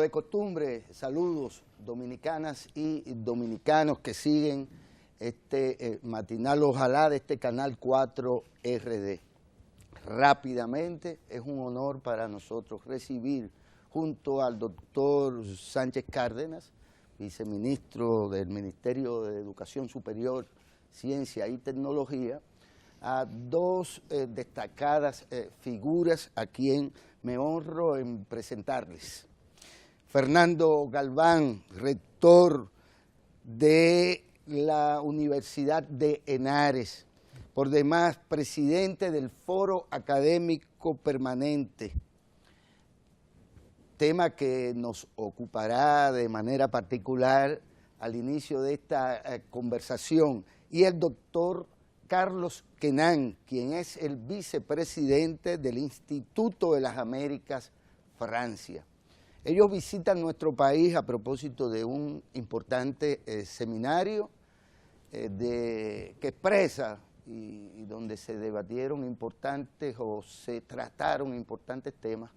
de costumbre, saludos dominicanas y dominicanos que siguen este matinal, ojalá, de este canal 4 RD. Rápidamente, es un honor para nosotros recibir junto al doctor Sánchez Cárdenas, viceministro del Ministerio de Educación Superior, Ciencia y Tecnología, a dos destacadas figuras a quien me honro en presentarles. Fernando Galván, rector de la Universidad de Henares, por demás presidente del Foro Académico Permanente, tema que nos ocupará de manera particular al inicio de esta conversación, y el doctor Carlos Quenán, quien es el vicepresidente del Instituto de las Américas, Francia. Ellos visitan nuestro país a propósito de un importante seminario que expresa y donde se debatieron importantes o se trataron importantes temas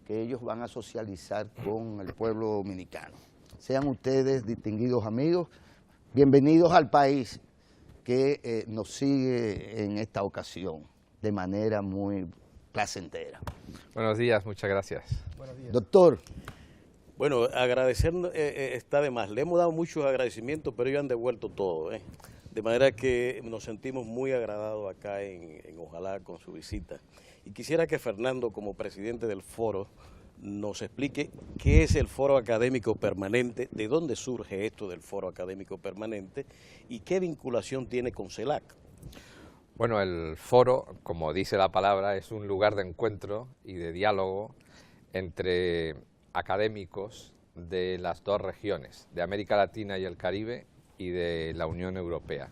que ellos van a socializar con el pueblo dominicano. Sean ustedes, distinguidos amigos, bienvenidos al país que nos sigue en esta ocasión de manera muy placentera. Buenos días, muchas gracias. Buenos días. Doctor. Bueno, agradecer está de más. Le hemos dado muchos agradecimientos, pero ellos han devuelto todo, De manera que nos sentimos muy agradados acá en Ojalá con su visita. Y quisiera que Fernando, como presidente del foro, nos explique qué es el Foro Académico Permanente, de dónde surge esto del Foro Académico Permanente y qué vinculación tiene con CELAC. Bueno, el foro, como dice la palabra, es un lugar de encuentro y de diálogo entre académicos de las dos regiones, de América Latina y el Caribe y de la Unión Europea.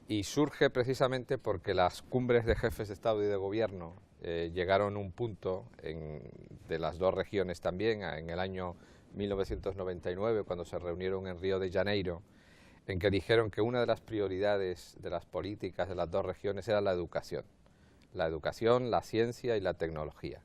Y surge precisamente porque las cumbres de jefes de Estado y de Gobierno llegaron a un punto de las dos regiones también, en el año 1999, cuando se reunieron en Río de Janeiro, en que dijeron que una de las prioridades de las políticas de las dos regiones era la educación, la ciencia y la tecnología.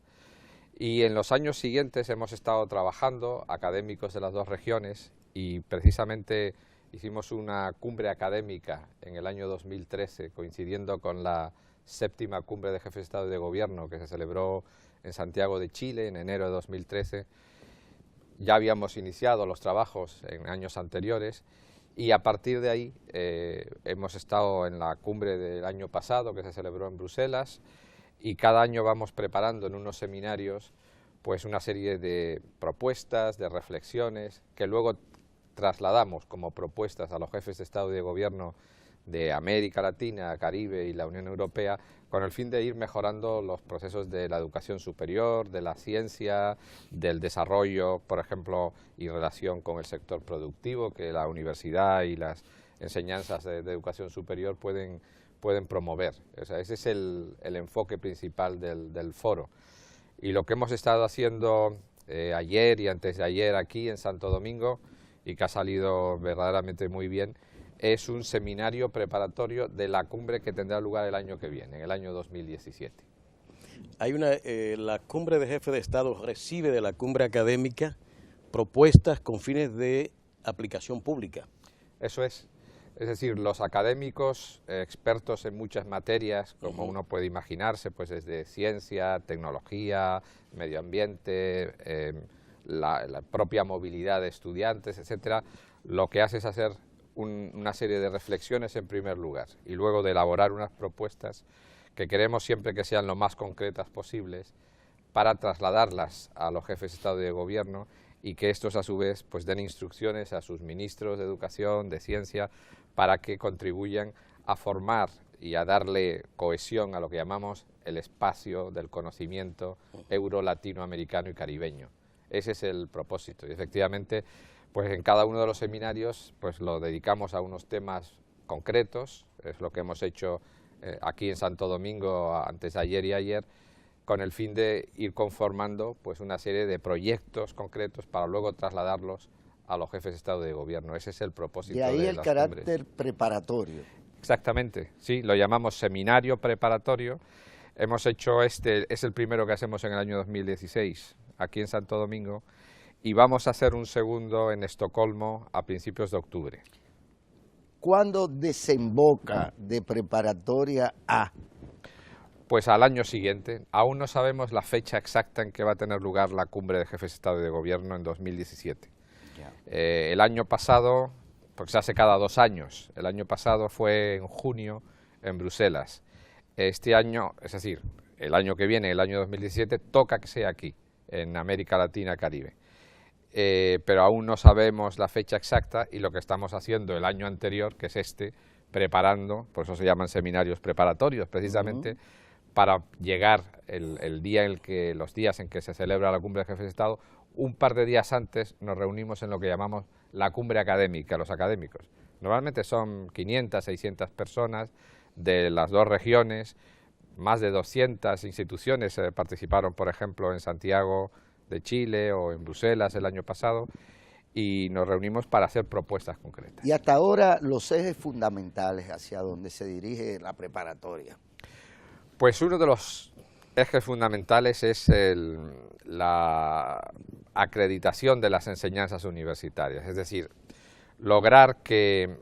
Y en los años siguientes hemos estado trabajando, académicos de las dos regiones, y precisamente hicimos una cumbre académica en el año 2013, coincidiendo con la 7ª cumbre de jefes de Estado y de Gobierno que se celebró en Santiago de Chile en enero de 2013. Ya habíamos iniciado los trabajos en años anteriores y a partir de ahí hemos estado en la cumbre del año pasado que se celebró en Bruselas, y cada año vamos preparando en unos seminarios pues una serie de propuestas, de reflexiones que luego trasladamos como propuestas a los jefes de Estado y de Gobierno de América Latina, Caribe y la Unión Europea, con el fin de ir mejorando los procesos de la educación superior, de la ciencia, del desarrollo, por ejemplo, y relación con el sector productivo, que la universidad y las enseñanzas de educación superior pueden promover. O sea, ese es el enfoque principal del foro. Y lo que hemos estado haciendo ayer y antes de ayer aquí en Santo Domingo, y que ha salido verdaderamente muy bien, es un seminario preparatorio de la cumbre que tendrá lugar el año que viene, en el año 2017. La cumbre de jefes de Estado recibe de la cumbre académica propuestas con fines de aplicación pública. Eso es decir, los académicos expertos en muchas materias, como uno puede imaginarse, pues desde ciencia, tecnología, medio ambiente, la propia movilidad de estudiantes, etcétera, lo que hace es hacer una serie de reflexiones en primer lugar y luego de elaborar unas propuestas que queremos siempre que sean lo más concretas posibles para trasladarlas a los jefes de Estado y de Gobierno y que estos a su vez pues den instrucciones a sus ministros de Educación, de Ciencia, para que contribuyan a formar y a darle cohesión a lo que llamamos el espacio del conocimiento euro-latinoamericano y caribeño. Ese es el propósito y efectivamente pues en cada uno de los seminarios pues lo dedicamos a unos temas concretos, es lo que hemos hecho aquí en Santo Domingo antes de ayer y ayer, con el fin de ir conformando pues una serie de proyectos concretos para luego trasladarlos a los jefes de Estado y de Gobierno. Ese es el propósito de las cumbres. De ahí el carácter preparatorio. Exactamente, sí, lo llamamos seminario preparatorio. Hemos hecho es el primero que hacemos en el año 2016 aquí en Santo Domingo, y vamos a hacer un segundo en Estocolmo a principios de octubre. ¿Cuándo desemboca de preparatoria a? Pues al año siguiente. Aún no sabemos la fecha exacta en que va a tener lugar la cumbre de jefes de Estado y de Gobierno en 2017. El año pasado, porque se hace cada 2 años, el año pasado fue en junio en Bruselas. Este año, es decir, el año que viene, el año 2017, toca que sea aquí, en América Latina, Caribe. Pero aún no sabemos la fecha exacta y lo que estamos haciendo el año anterior, que es preparando, por eso se llaman seminarios preparatorios, precisamente, para llegar los días en que se celebra la cumbre de jefes de Estado, un par de días antes nos reunimos en lo que llamamos la cumbre académica, los académicos. Normalmente son 500, 600 personas de las 2 regiones, más de 200 instituciones participaron, por ejemplo, en Santiago de Chile o en Bruselas el año pasado, y nos reunimos para hacer propuestas concretas. Y hasta ahora los ejes fundamentales hacia donde se dirige la preparatoria. Pues uno de los ejes fundamentales es la acreditación de las enseñanzas universitarias, es decir, lograr que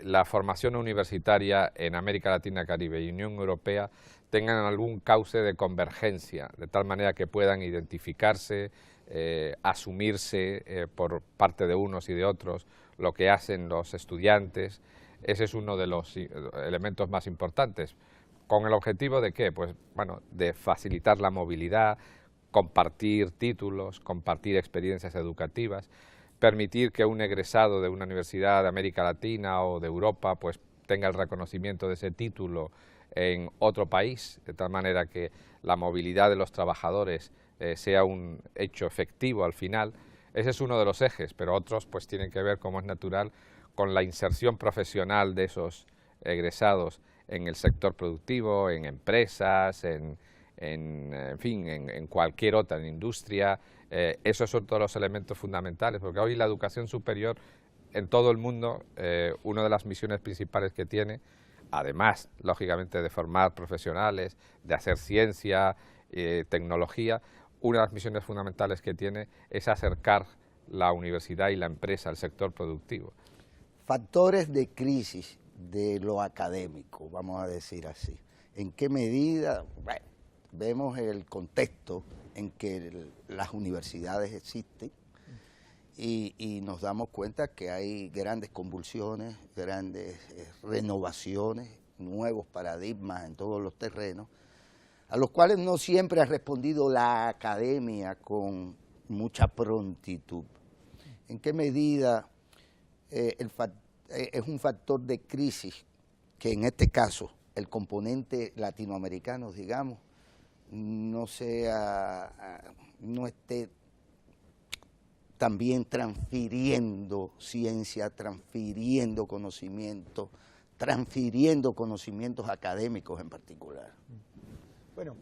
la formación universitaria en América Latina, Caribe y Unión Europea tengan algún cauce de convergencia, de tal manera que puedan identificarse, asumirse por parte de unos y de otros lo que hacen los estudiantes. Ese es uno de los elementos más importantes. ¿Con el objetivo de qué? Pues bueno, de facilitar la movilidad, compartir títulos, compartir experiencias educativas, permitir que un egresado de una universidad de América Latina o de Europa pues tenga el reconocimiento de ese título en otro país, de tal manera que la movilidad de los trabajadores sea un hecho efectivo al final. Ese es uno de los ejes, pero otros pues tienen que ver, como es natural, con la inserción profesional de esos egresados en el sector productivo, en empresas, en fin, en cualquier otra, en industria. Esos son todos los elementos fundamentales, porque hoy la educación superior en todo el mundo, una de las misiones principales que tiene, además, lógicamente, de formar profesionales, de hacer ciencia, tecnología, una de las misiones fundamentales que tiene es acercar la universidad y la empresa al sector productivo. Factores de crisis de lo académico, vamos a decir así. ¿En qué medida? Bueno, vemos el contexto en que las universidades existen y nos damos cuenta que hay grandes convulsiones, grandes renovaciones, nuevos paradigmas en todos los terrenos, a los cuales no siempre ha respondido la academia con mucha prontitud. ¿En qué medida es un factor de crisis que en este caso el componente latinoamericano, digamos, no esté también transfiriendo ciencia, transfiriendo conocimientos académicos en particular? Bueno,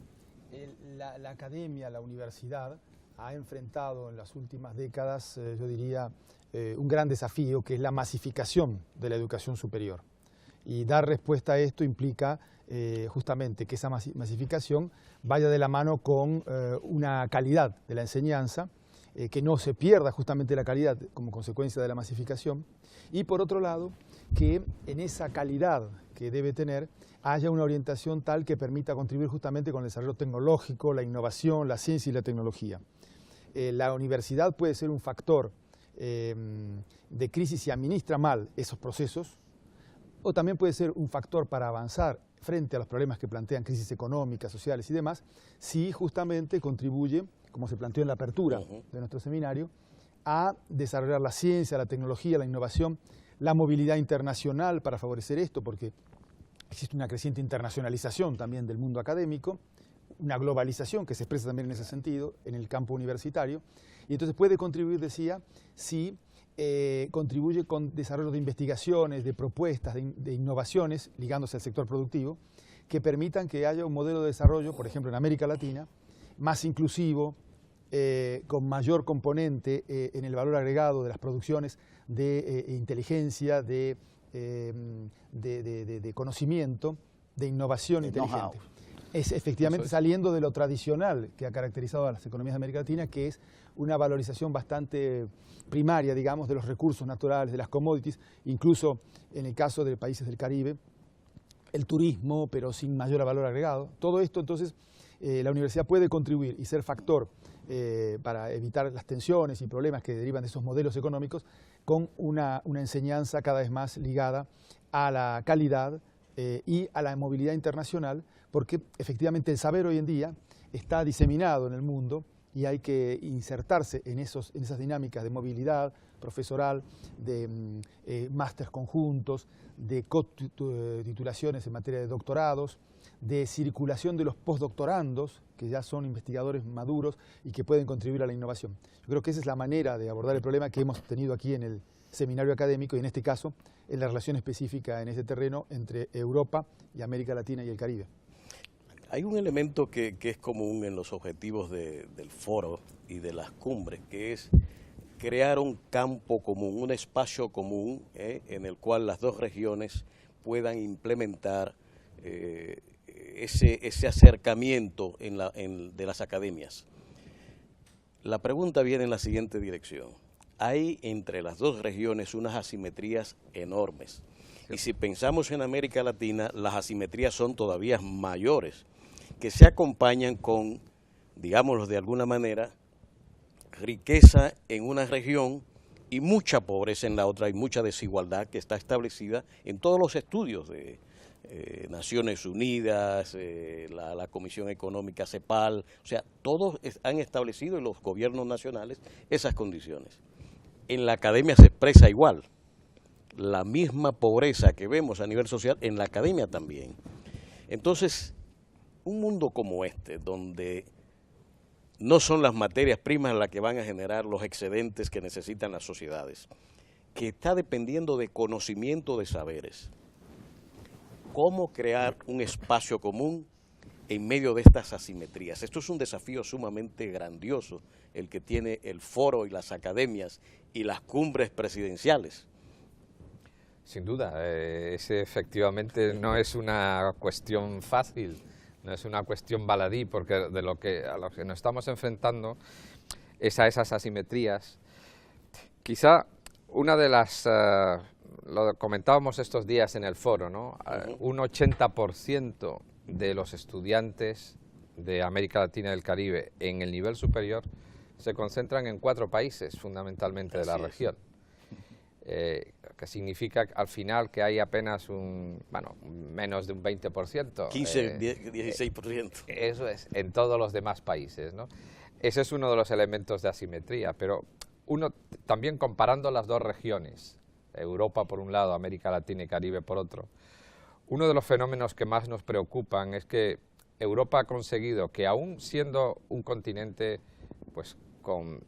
la academia, la universidad, ha enfrentado en las últimas décadas, yo diría, un gran desafío, que es la masificación de la educación superior. Y dar respuesta a esto implica justamente que esa masificación vaya de la mano con una calidad de la enseñanza, que no se pierda justamente la calidad como consecuencia de la masificación, y por otro lado, que en esa calidad que debe tener haya una orientación tal que permita contribuir justamente con el desarrollo tecnológico, la innovación, la ciencia y la tecnología. La universidad puede ser un factor de crisis si administra mal esos procesos, o también puede ser un factor para avanzar frente a los problemas que plantean crisis económicas, sociales y demás, si justamente contribuye, como se planteó en la apertura de nuestro seminario, a desarrollar la ciencia, la tecnología, la innovación, la movilidad internacional para favorecer esto, porque existe una creciente internacionalización también del mundo académico, una globalización que se expresa también en ese sentido, en el campo universitario, y entonces puede contribuir, decía, si contribuye con desarrollo de investigaciones, de propuestas, de innovaciones, ligándose al sector productivo, que permitan que haya un modelo de desarrollo, por ejemplo en América Latina, más inclusivo, con mayor componente en el valor agregado de las producciones de inteligencia, de conocimiento, de innovación inteligente. Es efectivamente saliendo de lo tradicional que ha caracterizado a las economías de América Latina, que es una valorización bastante primaria, digamos, de los recursos naturales, de las commodities, incluso en el caso de países del Caribe, el turismo, pero sin mayor valor agregado. Todo esto, entonces, la universidad puede contribuir y ser factor para evitar las tensiones y problemas que derivan de esos modelos económicos, con una enseñanza cada vez más ligada a la calidad y a la movilidad internacional, porque efectivamente el saber hoy en día está diseminado en el mundo y hay que insertarse en esas dinámicas de movilidad profesoral, de másters conjuntos, de titulaciones en materia de doctorados, de circulación de los postdoctorandos, que ya son investigadores maduros y que pueden contribuir a la innovación. Yo creo que esa es la manera de abordar el problema que hemos tenido aquí en el seminario académico y en este caso en la relación específica en ese terreno entre Europa y América Latina y el Caribe. Hay un elemento que es común en los objetivos del foro y de las cumbres, que es crear un campo común, un espacio común en el cual las dos regiones puedan implementar ese acercamiento de las academias. La pregunta viene en la siguiente dirección. Hay entre las dos regiones unas asimetrías enormes. Y si pensamos en América Latina, las asimetrías son todavía mayores, que se acompañan con, digámoslo de alguna manera, riqueza en una región y mucha pobreza en la otra, y mucha desigualdad que está establecida en todos los estudios de Naciones Unidas, la Comisión Económica CEPAL, o sea, todos han establecido en los gobiernos nacionales esas condiciones. En la academia se expresa igual, la misma pobreza que vemos a nivel social en la academia también. Entonces, un mundo como este, donde no son las materias primas las que van a generar los excedentes que necesitan las sociedades, que está dependiendo de conocimiento de saberes, ¿cómo crear un espacio común en medio de estas asimetrías? Esto es un desafío sumamente grandioso, el que tiene el foro y las academias y las cumbres presidenciales. Sin duda, ese efectivamente no es una cuestión fácil, no es una cuestión baladí, porque a lo que nos estamos enfrentando es a esas asimetrías. Quizá una de las, lo comentábamos estos días en el foro, ¿no? Un 80% de los estudiantes de América Latina y del Caribe en el nivel superior se concentran en 4 países fundamentalmente de la región. Que significa al final que hay apenas menos de un 20%. 16%. Eso es, en todos los demás países, ¿no? Ese es uno de los elementos de asimetría, pero uno también comparando las dos regiones, Europa por un lado, América Latina y Caribe por otro, uno de los fenómenos que más nos preocupan es que Europa ha conseguido que, aún siendo un continente pues con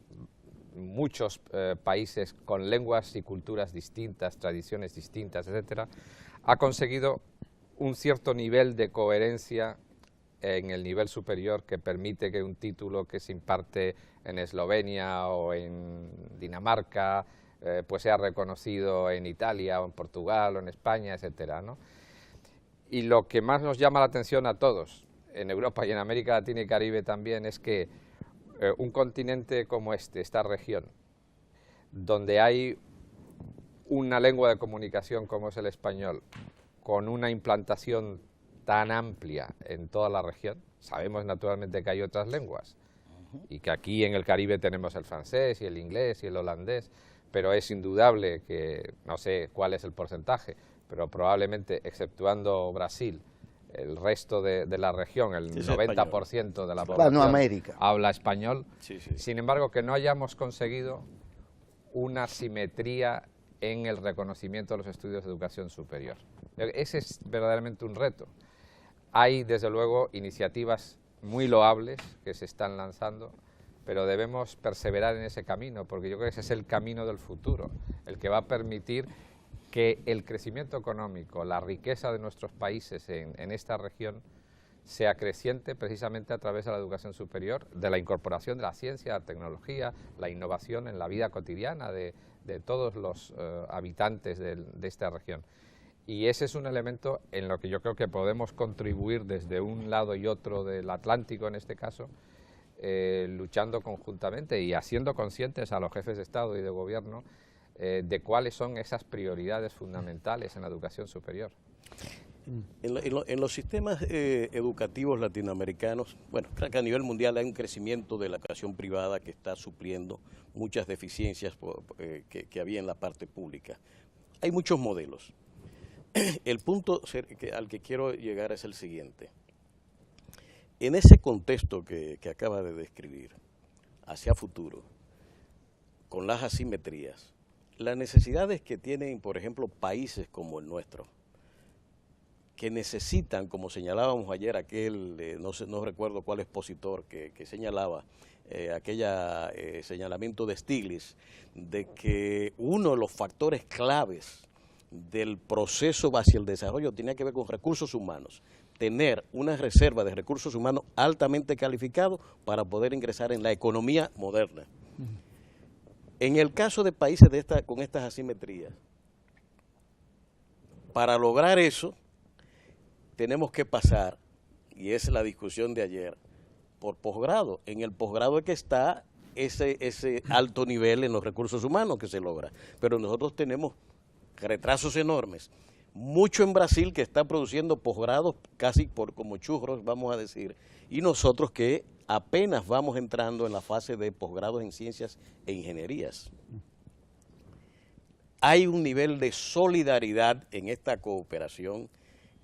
muchos países con lenguas y culturas distintas, tradiciones distintas, etcétera, ha conseguido un cierto nivel de coherencia en el nivel superior que permite que un título que se imparte en Eslovenia o en Dinamarca pues sea reconocido en Italia o en Portugal o en España, etcétera, ¿no? Y lo que más nos llama la atención a todos, en Europa y en América Latina y Caribe también, es que un continente como esta región, donde hay una lengua de comunicación como es el español, con una implantación tan amplia en toda la región, sabemos naturalmente que hay otras lenguas, y que aquí en el Caribe tenemos el francés y el inglés y el holandés, pero es indudable que, no sé cuál es el porcentaje, pero probablemente, exceptuando Brasil, el resto de la región, el 90% de la población habla español. Sí. Sin embargo, que no hayamos conseguido una simetría en el reconocimiento de los estudios de educación superior. Ese es verdaderamente un reto. Hay, desde luego, iniciativas muy loables que se están lanzando, pero debemos perseverar en ese camino, porque yo creo que ese es el camino del futuro, el que va a permitir que el crecimiento económico, la riqueza de nuestros países en esta región sea creciente precisamente a través de la educación superior, de la incorporación de la ciencia, la tecnología, la innovación en la vida cotidiana de todos los habitantes de esta región. Y ese es un elemento en lo que yo creo que podemos contribuir desde un lado y otro del Atlántico, en este caso, luchando conjuntamente y haciendo conscientes a los jefes de Estado y de Gobierno de cuáles son esas prioridades fundamentales en la educación superior. En los sistemas educativos latinoamericanos, bueno, creo que a nivel mundial hay un crecimiento de la educación privada que está supliendo muchas deficiencias que había en la parte pública. Hay muchos modelos. El punto al que quiero llegar es el siguiente. En ese contexto que acaba de describir, hacia futuro, con las asimetrías, las necesidades que tienen, por ejemplo, países como el nuestro, que necesitan, como señalábamos ayer no recuerdo cuál expositor que señalaba, señalamiento de Stiglitz, de que uno de los factores claves del proceso hacia el desarrollo tenía que ver con recursos humanos, tener una reserva de recursos humanos altamente calificados para poder ingresar en la economía moderna. En el caso de países con estas asimetrías, para lograr eso, tenemos que pasar, y esa es la discusión de ayer, por posgrado. En el posgrado es que está ese alto nivel en los recursos humanos que se logra. Pero nosotros tenemos retrasos enormes. Mucho en Brasil que está produciendo posgrados casi como churros, vamos a decir, y nosotros que apenas vamos entrando en la fase de posgrados en ciencias e ingenierías. Hay un nivel de solidaridad en esta cooperación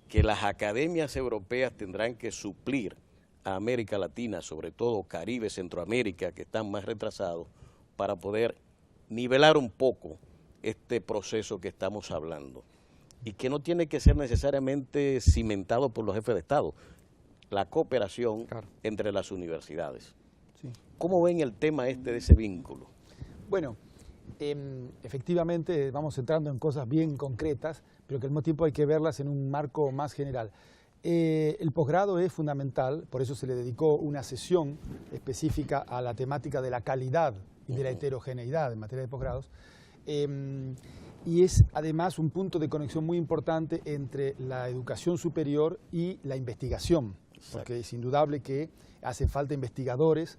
que las academias europeas tendrán que suplir a América Latina, sobre todo Caribe, Centroamérica, que están más retrasados, para poder nivelar un poco este proceso que estamos hablando. Y que no tiene que ser necesariamente cimentado por los jefes de Estado, la cooperación entre las universidades. Sí. ¿Cómo ven el tema de ese vínculo? Bueno, efectivamente vamos entrando en cosas bien concretas, pero que al mismo tiempo hay que verlas en un marco más general. El posgrado es fundamental, por eso se le dedicó una sesión específica a la temática de la calidad y de la heterogeneidad en materia de posgrados. Y es además un punto de conexión muy importante entre la educación superior y la investigación, porque es indudable que hacen falta investigadores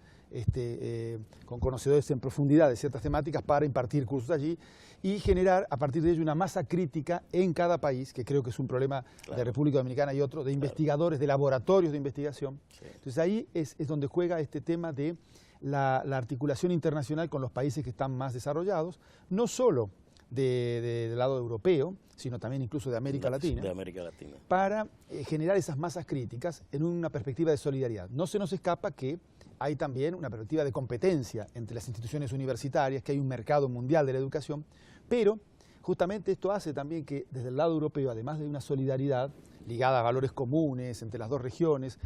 con conocedores en profundidad de ciertas temáticas para impartir cursos allí y generar a partir de ello una masa crítica en cada país, que creo que es un problema de República Dominicana y otro, de investigadores, de laboratorios de investigación. Sí. Entonces ahí es donde juega este tema de la articulación internacional con los países que están más desarrollados, no solo del lado europeo, sino también incluso de América Latina, para generar esas masas críticas en una perspectiva de solidaridad. No se nos escapa que hay también una perspectiva de competencia entre las instituciones universitarias, que hay un mercado mundial de la educación, pero justamente esto hace también que desde el lado europeo, además de una solidaridad ligada a valores comunes entre las dos regiones,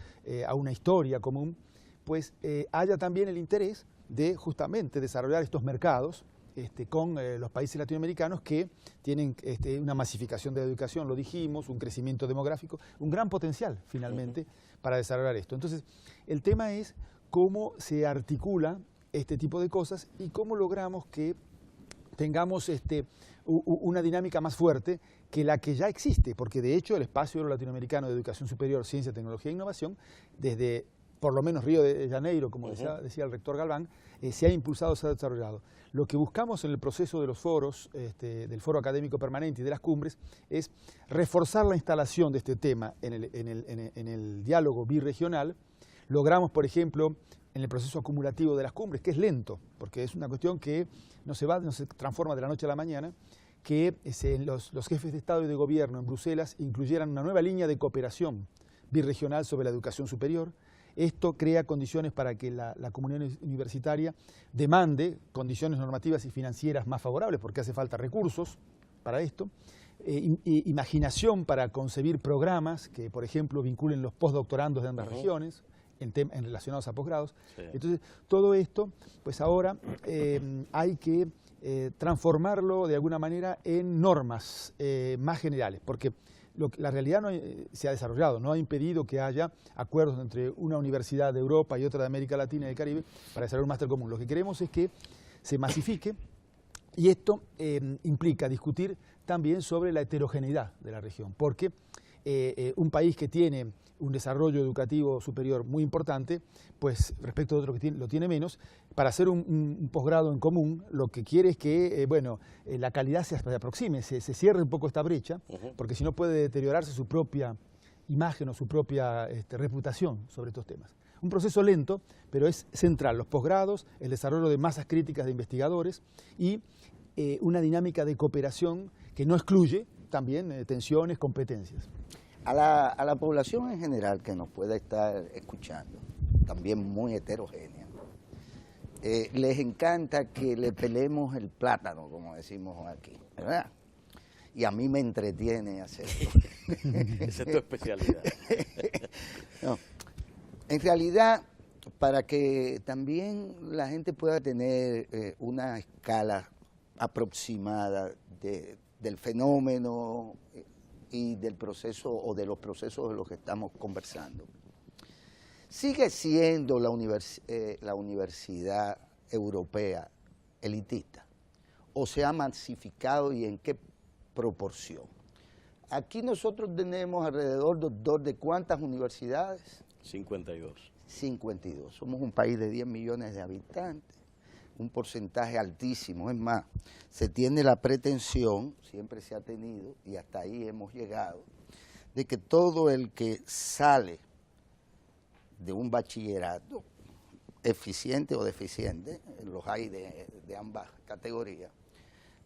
a una historia común, pues haya también el interés de justamente desarrollar estos mercados con los países latinoamericanos que tienen una masificación de la educación, lo dijimos, un crecimiento demográfico, un gran potencial finalmente para desarrollar esto. Entonces, el tema es cómo se articula este tipo de cosas y cómo logramos que tengamos una dinámica más fuerte que la que ya existe, porque de hecho el Espacio Latinoamericano de Educación Superior, Ciencia, Tecnología e Innovación, desde por lo menos Río de Janeiro, como decía el rector Galván, se ha impulsado, se ha desarrollado. Lo que buscamos en el proceso de los foros, del Foro Académico Permanente y de las cumbres, es reforzar la instalación de este tema en el diálogo birregional. Logramos, por ejemplo, en el proceso acumulativo de las cumbres, que es lento, porque es una cuestión que no se transforma de la noche a la mañana, que los jefes de Estado y de Gobierno en Bruselas incluyeran una nueva línea de cooperación birregional sobre la educación superior. Esto crea condiciones para que la comunidad universitaria demande condiciones normativas y financieras más favorables, porque hace falta recursos para esto, imaginación para concebir programas que, por ejemplo, vinculen los postdoctorandos de ambas regiones, en relacionados a posgrados. Sí. Entonces, todo esto, pues ahora hay que transformarlo de alguna manera en normas más generales, porque la realidad se ha desarrollado, no ha impedido que haya acuerdos entre una universidad de Europa y otra de América Latina y del Caribe para desarrollar un máster común. Lo que queremos es que se masifique y esto implica discutir también sobre la heterogeneidad de la región, porque un país que tiene un desarrollo educativo superior muy importante, pues respecto a otro que lo tiene menos, para hacer un posgrado en común, lo que quiere es que la calidad se aproxime, se cierre un poco esta brecha, porque si no puede deteriorarse su propia imagen o su propia reputación sobre estos temas. Un proceso lento, pero es central, los posgrados, el desarrollo de masas críticas de investigadores y una dinámica de cooperación que no excluye también tensiones, competencias. A la población en general que nos pueda estar escuchando, también muy heterogénea, les encanta que le pelemos el plátano, como decimos aquí, ¿verdad? Y a mí me entretiene hacerlo. Esa es tu especialidad. No, en realidad, para que también la gente pueda tener una escala aproximada del fenómeno y del proceso o de los procesos de los que estamos conversando. ¿Sigue siendo la universidad europea elitista? ¿O se ha masificado y en qué proporción? Aquí nosotros tenemos alrededor, doctor, ¿de cuántas universidades? 52. 52. Somos un país de 10 millones de habitantes, un porcentaje altísimo. Es más, se tiene la pretensión, siempre se ha tenido, y hasta ahí hemos llegado, de que todo el que sale de un bachillerato, eficiente o deficiente, los hay de ambas categorías,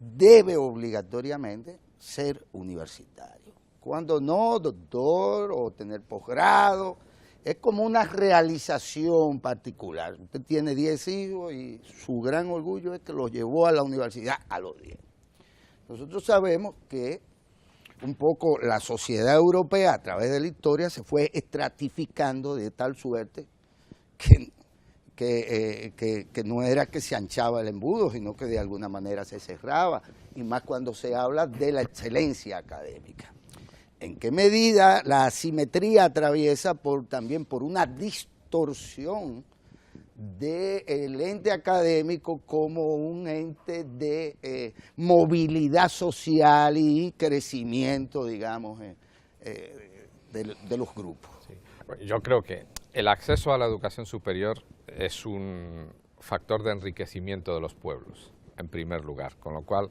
debe obligatoriamente ser universitario. Cuando no, doctor o tener posgrado, es como una realización particular. Usted tiene 10 hijos y su gran orgullo es que los llevó a la universidad a los 10. Nosotros sabemos que un poco la sociedad europea a través de la historia se fue estratificando de tal suerte que no era que se anchaba el embudo, sino que de alguna manera se cerraba, y más cuando se habla de la excelencia académica. ¿En qué medida la asimetría atraviesa también por una distorsión del ente académico como un ente de movilidad social y crecimiento, digamos, de los grupos? Sí. Yo creo que el acceso a la educación superior es un factor de enriquecimiento de los pueblos, en primer lugar, con lo cual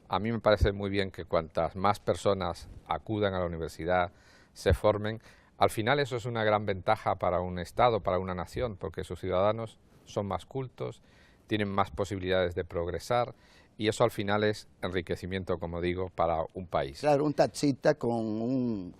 a mí me parece muy bien que cuantas más personas acudan a la universidad, se formen. Al final eso es una gran ventaja para un Estado, para una nación, porque sus ciudadanos son más cultos, tienen más posibilidades de progresar, y eso al final es enriquecimiento, como digo, para un país. Claro, un taxista con un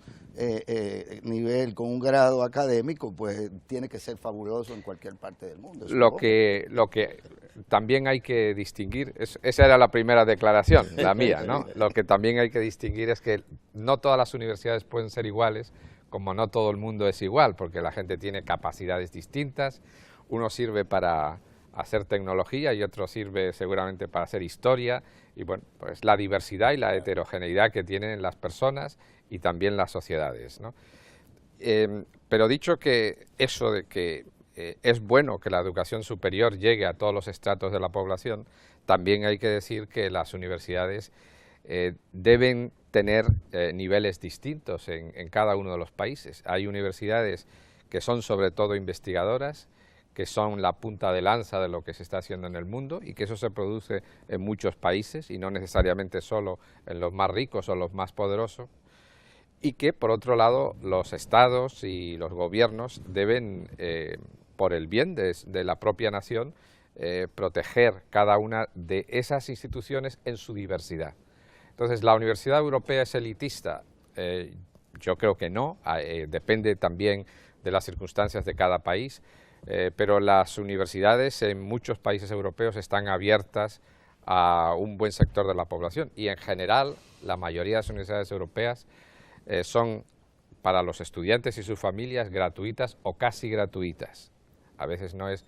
nivel, con un grado académico, pues tiene que ser fabuloso en cualquier parte del mundo. Lo que también hay que distinguir, esa era la primera declaración, la mía, ¿no? Lo que también hay que distinguir es que no todas las universidades pueden ser iguales, como no todo el mundo es igual, porque la gente tiene capacidades distintas. Uno sirve para hacer tecnología y otro sirve seguramente para hacer historia, y bueno, pues la diversidad y la heterogeneidad que tienen las personas y también las sociedades, ¿no? Pero dicho que eso de que es bueno que la educación superior llegue a todos los estratos de la población, también hay que decir que las universidades deben tener niveles distintos en cada uno de los países. Hay universidades que son sobre todo investigadoras, que son la punta de lanza de lo que se está haciendo en el mundo, y que eso se produce en muchos países y no necesariamente solo en los más ricos o los más poderosos, y que por otro lado los estados y los gobiernos deben, por el bien de la propia nación, proteger cada una de esas instituciones en su diversidad. Entonces, ¿la Universidad Europea es elitista? Yo creo que no, depende también de las circunstancias de cada país, pero las universidades en muchos países europeos están abiertas a un buen sector de la población, y en general la mayoría de las universidades europeas son para los estudiantes y sus familias gratuitas o casi gratuitas. A veces no es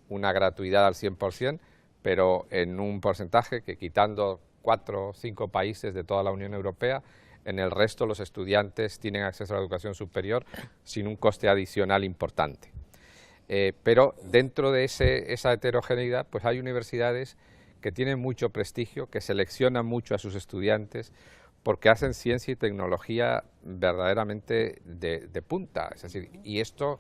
una gratuidad al 100%, pero en un porcentaje que, quitando 4 o 5 países de toda la Unión Europea, en el resto los estudiantes tienen acceso a la educación superior sin un coste adicional importante. Pero dentro de esa heterogeneidad, pues hay universidades que tienen mucho prestigio, que seleccionan mucho a sus estudiantes porque hacen ciencia y tecnología verdaderamente de punta. Es decir, y esto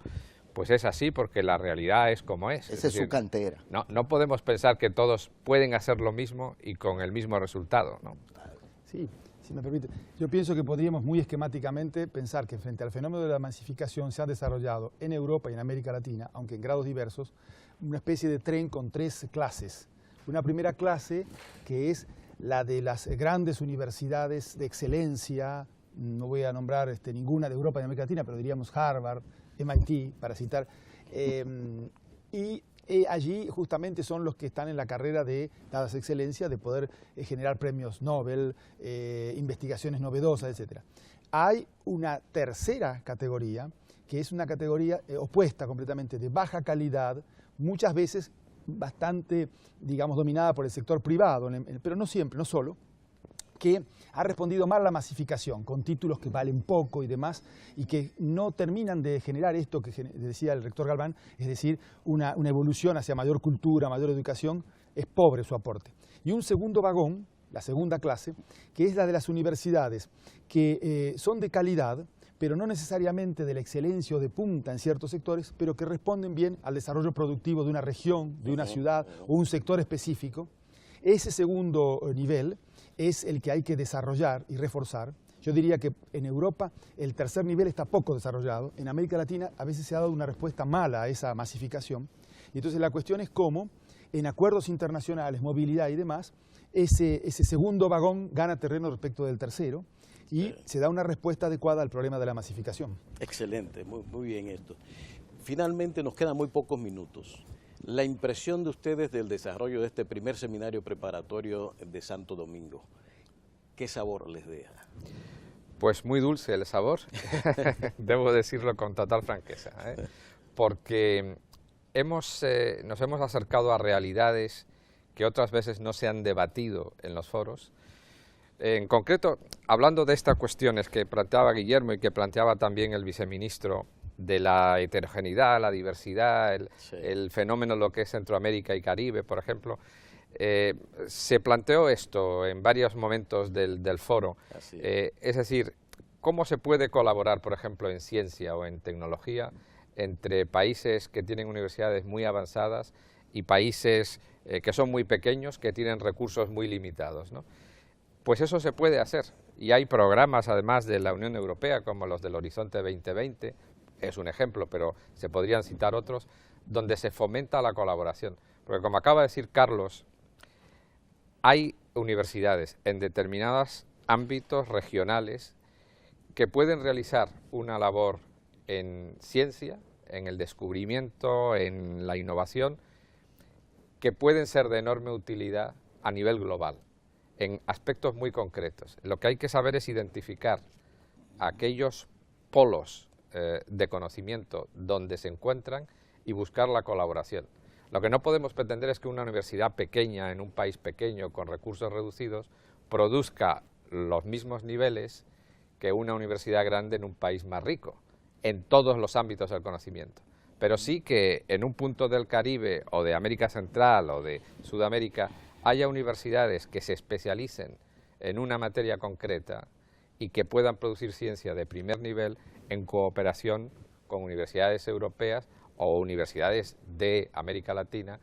pues es así porque la realidad es como es. Esa es su cantera. No podemos pensar que todos pueden hacer lo mismo y con el mismo resultado, ¿no? Sí, si me permite. Yo pienso que podríamos muy esquemáticamente pensar que frente al fenómeno de la masificación se ha desarrollado en Europa y en América Latina, aunque en grados diversos, una especie de tren con 3 clases. Una primera clase que es la de las grandes universidades de excelencia, no voy a nombrar ninguna de Europa y América Latina, pero diríamos Harvard, MIT, para citar, allí justamente son los que están en la carrera de, dadas excelencia, de poder generar premios Nobel, investigaciones novedosas, etc. Hay una tercera categoría, que es una categoría opuesta completamente, de baja calidad, muchas veces bastante, digamos, dominada por el sector privado, pero no siempre, no solo, que ha respondido mal a la masificación, con títulos que valen poco y demás, y que no terminan de generar esto que decía el rector Galván, es decir, una evolución hacia mayor cultura, mayor educación. Es pobre su aporte. Y un segundo vagón, la segunda clase, que es la de las universidades, que son de calidad, pero no necesariamente de la excelencia o de punta en ciertos sectores, pero que responden bien al desarrollo productivo de una región, de una ciudad o un sector específico. Ese segundo nivel es el que hay que desarrollar y reforzar. Yo diría que en Europa el tercer nivel está poco desarrollado. En América Latina a veces se ha dado una respuesta mala a esa masificación. Y entonces la cuestión es cómo, en acuerdos internacionales, movilidad y demás, ese segundo vagón gana terreno respecto del tercero y se da una respuesta adecuada al problema de la masificación. Excelente, muy bien esto. Finalmente nos quedan muy pocos minutos. La impresión de ustedes del desarrollo de este primer seminario preparatorio de Santo Domingo, ¿qué sabor les deja? Pues muy dulce el sabor, debo decirlo con total franqueza, porque nos hemos acercado a realidades que otras veces no se han debatido en los foros. En concreto, hablando de estas cuestiones que planteaba Guillermo y que planteaba también el viceministro, de la heterogeneidad, la diversidad, el fenómeno lo que es Centroamérica y Caribe, por ejemplo, se planteó esto en varios momentos del foro. Es decir, ¿cómo se puede colaborar, por ejemplo, en ciencia o en tecnología entre países que tienen universidades muy avanzadas y países que son muy pequeños, que tienen recursos muy limitados, ¿no? Pues eso se puede hacer, y hay programas además de la Unión Europea, como los del Horizonte 2020, es un ejemplo, pero se podrían citar otros, donde se fomenta la colaboración. Porque como acaba de decir Carlos, hay universidades en determinados ámbitos regionales que pueden realizar una labor en ciencia, en el descubrimiento, en la innovación, que pueden ser de enorme utilidad a nivel global, en aspectos muy concretos. Lo que hay que saber es identificar aquellos polos de conocimiento donde se encuentran y buscar la colaboración. Lo que no podemos pretender es que una universidad pequeña en un país pequeño con recursos reducidos produzca los mismos niveles que una universidad grande en un país más rico, en todos los ámbitos del conocimiento. Pero sí que en un punto del Caribe o de América Central o de Sudamérica haya universidades que se especialicen en una materia concreta y que puedan producir ciencia de primer nivel en cooperación con universidades europeas o universidades de América Latina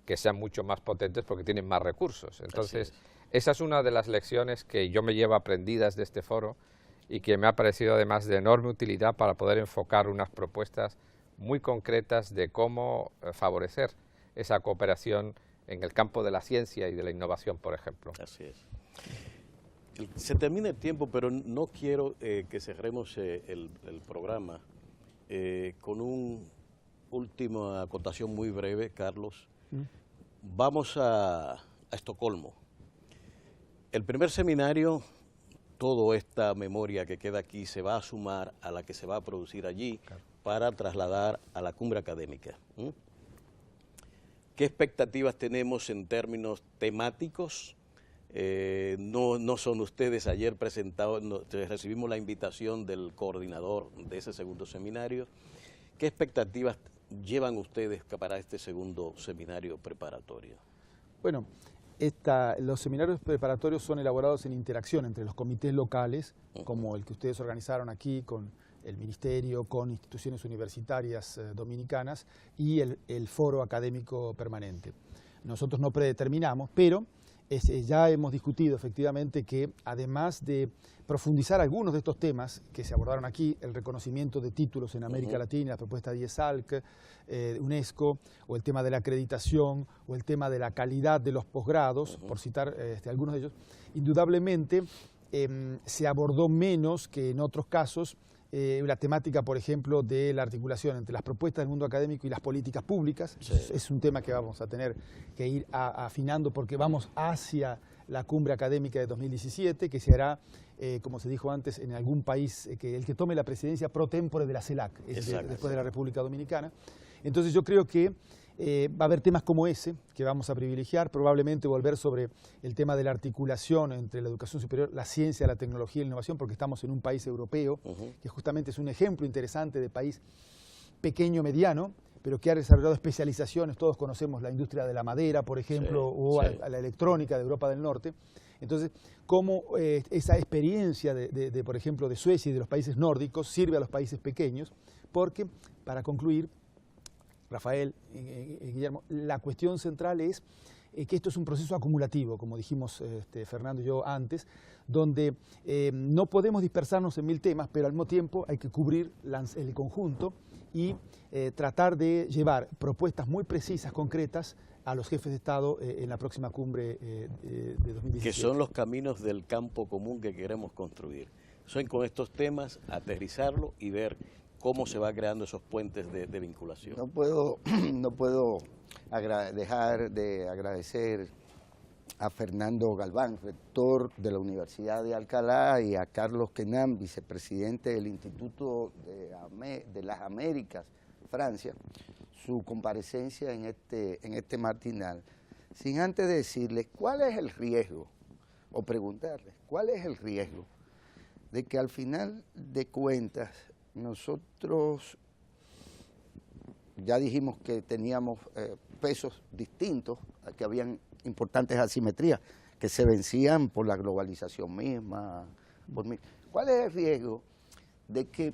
que sean mucho más potentes porque tienen más recursos. Entonces, esa es una de las lecciones que yo me llevo aprendidas de este foro y que me ha parecido además de enorme utilidad para poder enfocar unas propuestas muy concretas de cómo favorecer esa cooperación en el campo de la ciencia y de la innovación, por ejemplo. Así es. Se termina el tiempo, pero no quiero que cerremos el programa con una última acotación muy breve, Carlos. Vamos a Estocolmo. El primer seminario, toda esta memoria que queda aquí se va a sumar a la que se va a producir allí para trasladar a la cumbre académica. ¿Qué expectativas tenemos en términos temáticos? No son ustedes ayer presentados, recibimos la invitación del coordinador de ese segundo seminario. ¿Qué expectativas llevan ustedes para este segundo seminario preparatorio? Bueno, los seminarios preparatorios son elaborados en interacción entre los comités locales, como el que ustedes organizaron aquí con el Ministerio, con instituciones universitarias dominicanas y el Foro Académico Permanente. Nosotros no predeterminamos, pero ya hemos discutido efectivamente que además de profundizar algunos de estos temas que se abordaron aquí, el reconocimiento de títulos en América Latina, la propuesta de IESALC, UNESCO, o el tema de la acreditación, o el tema de la calidad de los posgrados, por citar algunos de ellos, indudablemente se abordó menos que en otros casos la temática, por ejemplo, de la articulación entre las propuestas del mundo académico y las políticas públicas. Sí. Es un tema que vamos a tener que ir afinando porque vamos hacia la cumbre académica de 2017, que se hará, como se dijo antes, en algún país, el que tome la presidencia pro tempore de la CELAC, después de la República Dominicana. Entonces yo creo que va a haber temas como ese que vamos a privilegiar, probablemente volver sobre el tema de la articulación entre la educación superior, la ciencia, la tecnología y la innovación, porque estamos en un país europeo, que justamente es un ejemplo interesante de país pequeño, mediano, pero que ha desarrollado especializaciones. Todos conocemos la industria de la madera, por ejemplo, o a la electrónica de Europa del Norte. Entonces, cómo esa experiencia por ejemplo, de Suecia y de los países nórdicos sirve a los países pequeños, porque, para concluir, Rafael, Guillermo, la cuestión central es que esto es un proceso acumulativo, como dijimos Fernando y yo antes, donde no podemos dispersarnos en 1000 temas, pero al mismo tiempo hay que cubrir el conjunto y tratar de llevar propuestas muy precisas, concretas, a los jefes de Estado en la próxima cumbre de 2017. Que son los caminos del campo común que queremos construir. Son con estos temas aterrizarlo y ver cómo se va creando esos puentes de vinculación. No puedo dejar de agradecer a Fernando Galván, rector de la Universidad de Alcalá, y a Carlos Quenán, vicepresidente del Instituto de las Américas, Francia, su comparecencia en este matinal, sin antes decirles cuál es el riesgo, o preguntarles cuál es el riesgo de que al final de cuentas nosotros ya dijimos que teníamos pesos distintos, que habían importantes asimetrías que se vencían por la globalización misma. ¿Cuál es el riesgo de que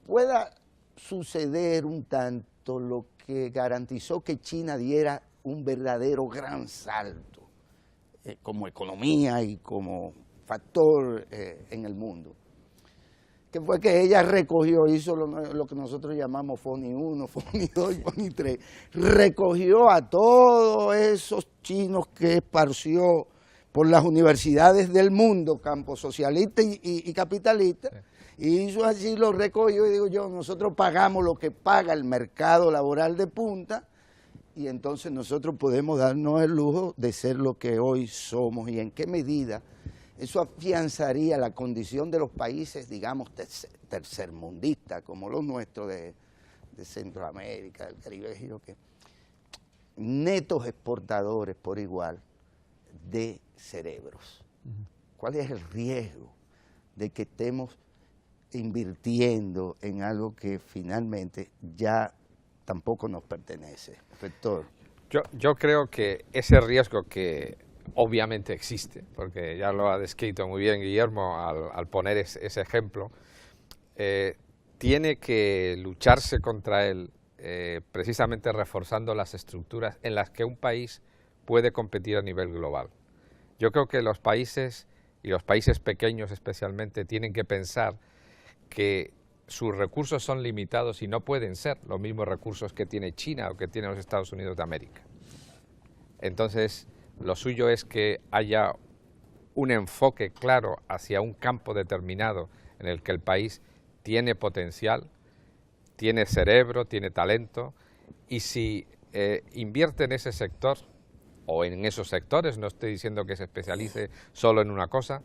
pueda suceder un tanto lo que garantizó que China diera un verdadero gran salto como economía y como factor en el mundo? Que fue que ella recogió, hizo lo que nosotros llamamos FONI 1, FONI 2 y FONI 3, recogió a todos esos chinos que esparció por las universidades del mundo, campos socialistas y capitalistas, y hizo así, lo recogió, y digo yo, nosotros pagamos lo que paga el mercado laboral de punta, y entonces nosotros podemos darnos el lujo de ser lo que hoy somos. ¿Y en qué medida eso afianzaría la condición de los países, digamos, tercermundistas, como los nuestros de Centroamérica, del Caribe, que netos exportadores por igual de cerebros? ¿Cuál es el riesgo de que estemos invirtiendo en algo que finalmente ya tampoco nos pertenece? Rector. Yo creo que ese riesgo que obviamente existe, porque ya lo ha descrito muy bien Guillermo al poner ese ejemplo, tiene que lucharse contra él precisamente reforzando las estructuras en las que un país puede competir a nivel global. Yo creo que los países, y los países pequeños especialmente, tienen que pensar que sus recursos son limitados y no pueden ser los mismos recursos que tiene China o que tienen los Estados Unidos de América. Entonces, lo suyo es que haya un enfoque claro hacia un campo determinado en el que el país tiene potencial, tiene cerebro, tiene talento, y si invierte en ese sector o en esos sectores, no estoy diciendo que se especialice solo en una cosa,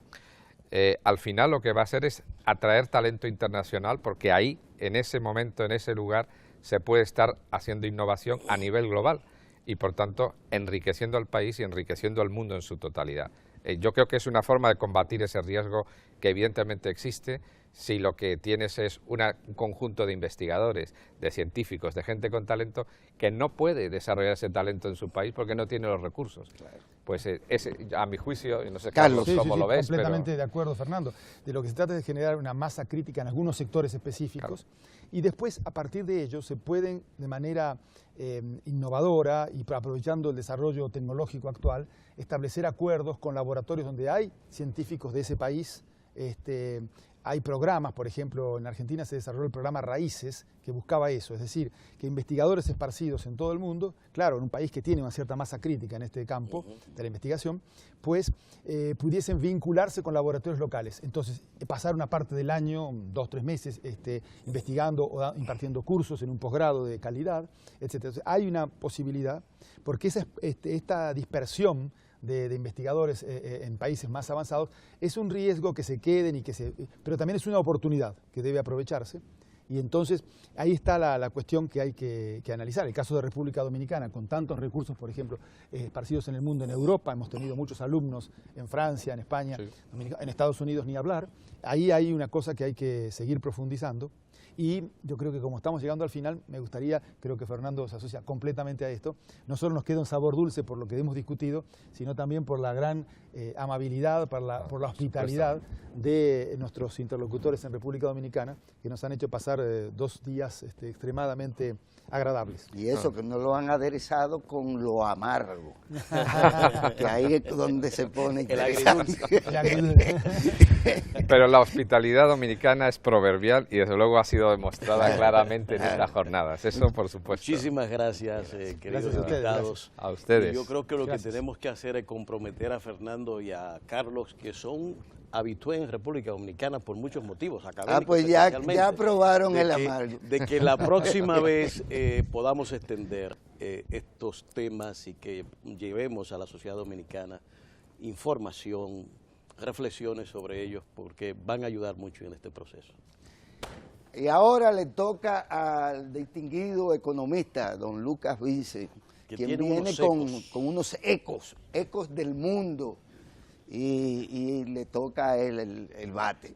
al final lo que va a hacer es atraer talento internacional, porque ahí, en ese momento, en ese lugar, se puede estar haciendo innovación a nivel global y, por tanto, enriqueciendo al país y enriqueciendo al mundo en su totalidad. Yo creo que es una forma de combatir ese riesgo que evidentemente existe, si lo que tienes es un conjunto de investigadores, de científicos, de gente con talento, que no puede desarrollar ese talento en su país porque no tiene los recursos. Claro. Pues a mi juicio, y no sé Carlos cómo lo ves, completamente de acuerdo, Fernando. De lo que se trata es de generar una masa crítica en algunos sectores específicos, claro, y después, a partir de ello, se pueden, de manera innovadora y aprovechando el desarrollo tecnológico actual, establecer acuerdos con laboratorios donde hay científicos de ese país. Hay programas, por ejemplo, en Argentina se desarrolló el programa Raíces, que buscaba eso, es decir, que investigadores esparcidos en todo el mundo, claro, en un país que tiene una cierta masa crítica en este campo de la investigación, pues pudiesen vincularse con laboratorios locales. Entonces, pasar una parte del año, 2 o 3 meses, investigando o impartiendo cursos en un posgrado de calidad, etc. Entonces, hay una posibilidad, porque esta dispersión de investigadores en países más avanzados es un riesgo que se queden, pero también es una oportunidad que debe aprovecharse. Y entonces ahí está la cuestión que hay que analizar. El caso de República Dominicana, con tantos recursos, por ejemplo, esparcidos en el mundo, en Europa, hemos tenido muchos alumnos en Francia, en España, sí, en Estados Unidos ni hablar. Ahí hay una cosa que hay que seguir profundizando. Y yo creo que como estamos llegando al final, me gustaría, creo que Fernando se asocia completamente a esto, no solo nos queda un sabor dulce por lo que hemos discutido, sino también por la gran amabilidad, por la hospitalidad de nuestros interlocutores en República Dominicana, que nos han hecho pasar 2 días extremadamente agradables. Y eso que no lo han aderezado con lo amargo, que ahí es donde se pone interesante. Pero la hospitalidad dominicana es proverbial y desde luego ha sido demostrada claramente en estas jornadas, eso por supuesto. Muchísimas gracias, queridos invitados. A ustedes. Y yo creo que lo que tenemos que hacer es comprometer a Fernando y a Carlos, que son habitué en República Dominicana por muchos motivos académicos. Pues ya aprobaron el amargo. De que la próxima vez podamos extender estos temas y que llevemos a la sociedad dominicana información, reflexiones sobre ellos, porque van a ayudar mucho en este proceso. Y ahora le toca al distinguido economista, don Lucas Vice, quien viene con unos ecos del mundo, y le toca a él el bate.